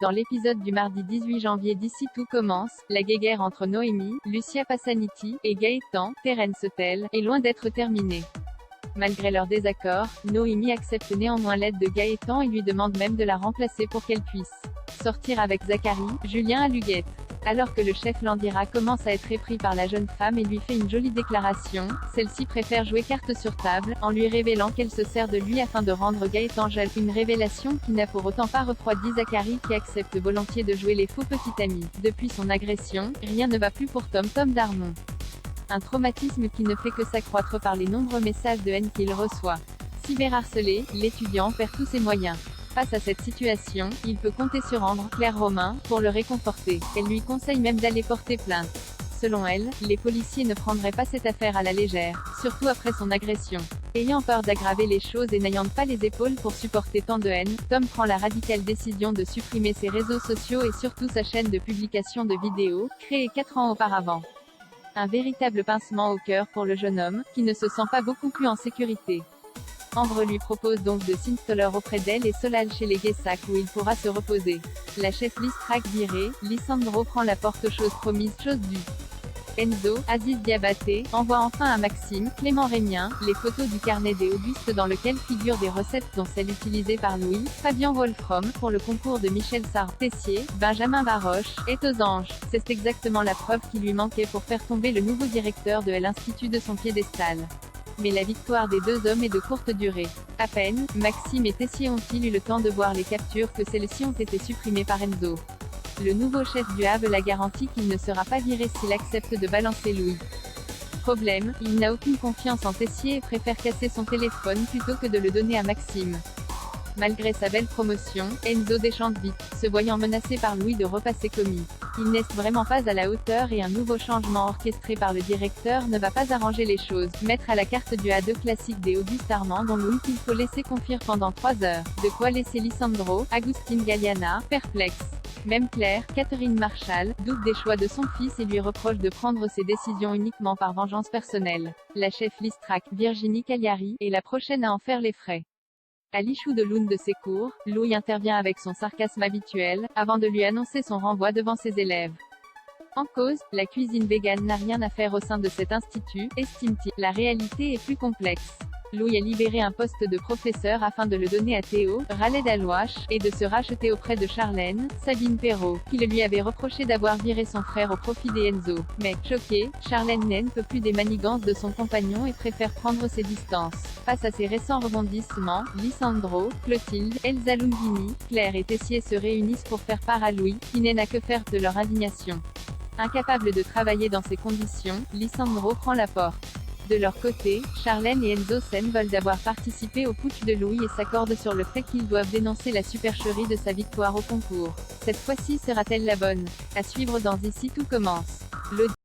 Dans l'épisode du mardi 18 janvier d'Ici tout commence, la guéguerre entre Noémie, Lucia Passaniti, et Gaëtan, Terence Tell, est loin d'être terminée. Malgré leur désaccord, Noémie accepte néanmoins l'aide de Gaëtan et lui demande même de la remplacer pour qu'elle puisse sortir avec Zachary, Julien à Luguette. Alors que le chef Landira commence à être épris par la jeune femme et lui fait une jolie déclaration, celle-ci préfère jouer carte sur table, en lui révélant qu'elle se sert de lui afin de rendre Gaëtan jaloux. Une révélation qui n'a pour autant pas refroidi Zachary qui accepte volontiers de jouer les faux petits amis. Depuis son agression, rien ne va plus pour Tom Darmon. Un traumatisme qui ne fait que s'accroître par les nombreux messages de haine qu'il reçoit. Cyberharcelé, l'étudiant perd tous ses moyens. Face à cette situation, il peut compter sur Ambre, Claire Romain, pour le réconforter. Elle lui conseille même d'aller porter plainte. Selon elle, les policiers ne prendraient pas cette affaire à la légère, surtout après son agression. Ayant peur d'aggraver les choses et n'ayant pas les épaules pour supporter tant de haine, Tom prend la radicale décision de supprimer ses réseaux sociaux et surtout sa chaîne de publication de vidéos, créée 4 ans auparavant. Un véritable pincement au cœur pour le jeune homme, qui ne se sent pas beaucoup plus en sécurité. Ambre lui propose donc de s'installer auprès d'elle et Solal chez les Guessac où il pourra se reposer. La chef Listrak virée, Lisandro prend la porte chose promise chose due. Enzo, Aziz Diabaté, envoie enfin à Maxime, Clément Régnien, les photos du carnet des Augustes dans lequel figurent des recettes dont celles utilisées par Louis, Fabien Wolfrom, pour le concours de Michel Sarr-Tessier, Benjamin Baroche, est aux anges. C'est exactement la preuve qui lui manquait pour faire tomber le nouveau directeur de l'Institut de son piédestal. Mais la victoire des deux hommes est de courte durée. À peine, Maxime et Tessier ont-ils eu le temps de voir les captures que celles-ci ont été supprimées par Enzo. Le nouveau chef du HAB l'a garanti qu'il ne sera pas viré s'il accepte de balancer Louis. Problème, il n'a aucune confiance en Tessier et préfère casser son téléphone plutôt que de le donner à Maxime. Malgré sa belle promotion, Enzo déchante vite, se voyant menacé par Louis de repasser commis. Il n'est vraiment pas à la hauteur et un nouveau changement orchestré par le directeur ne va pas arranger les choses. Mettre à la carte du A2 classique des Auguste Armand dont Louis qu'il faut laisser confier pendant 3 heures. De quoi laisser Lisandro, Agustin Galliana, perplexe. Même Claire, Catherine Marshall, doute des choix de son fils et lui reproche de prendre ses décisions uniquement par vengeance personnelle. La chef Listrak, Virginie Cagliari, est la prochaine à en faire les frais. À l'issue de l'une de ses cours, Louis intervient avec son sarcasme habituel, avant de lui annoncer son renvoi devant ses élèves. En cause, la cuisine végane n'a rien à faire au sein de cet institut, estime-t-il. La réalité est plus complexe. Louis a libéré un poste de professeur afin de le donner à Théo, Raled Alouache, et de se racheter auprès de Charlène, Sabine Perrault, qui le lui avait reproché d'avoir viré son frère au profit des Enzo. Mais, choquée, Charlène n'en peut plus des manigances de son compagnon et préfère prendre ses distances. Face à ces récents rebondissements, Lisandro, Clotilde, Elsa Lungini, Claire et Tessier se réunissent pour faire part à Louis, qui n'a que faire de leur indignation. Incapable de travailler dans ces conditions, Lisandro prend la porte. De leur côté, Charlène et Enzo Sen veulent d'avoir participé au putsch de Louis et s'accordent sur le fait qu'ils doivent dénoncer la supercherie de sa victoire au concours. Cette fois-ci sera-t-elle la bonne? À suivre dans Ici tout commence.